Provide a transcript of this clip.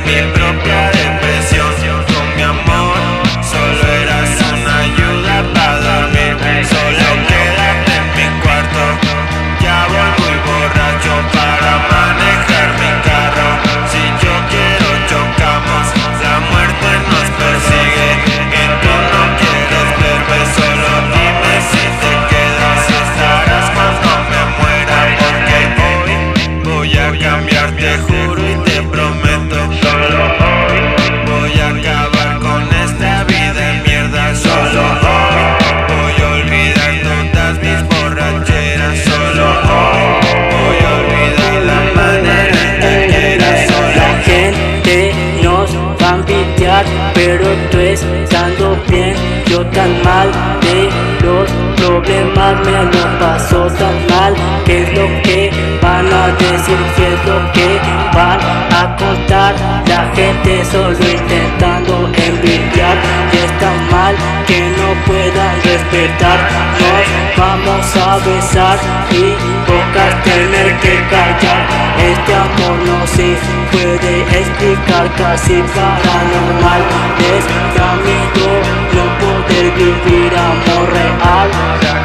mi propia depresión. Con mi amor solo eras una ayuda para dormir. Solo quédate en mi cuarto, ya voy muy borracho para manejar mi carro. Si yo quiero chocamos, la muerte nos persigue. Que tú no quieres verme, solo dime si te quedas. Si estarás cuando me muera, porque hoy voy a cambiar, te juro y te prometo. Solo hoy voy a acabar con esta vida de mierda. Solo hoy voy a olvidar todas mis borracheras. Solo hoy voy a olvidar la manera en que quieras. La gente nos va a envidiar, pero tú estando bien, yo tan mal. De los problemas me lo paso tan mal. ¿Qué es lo que van a decir? ¿Qué es lo que van a contar? La gente solo intentando envidiar, y está mal que no puedan respetar. Nos vamos a besar y bocas tener que callar. Este amor no se puede explicar, casi paranormal. Es mi amigo no poder vivir amor real.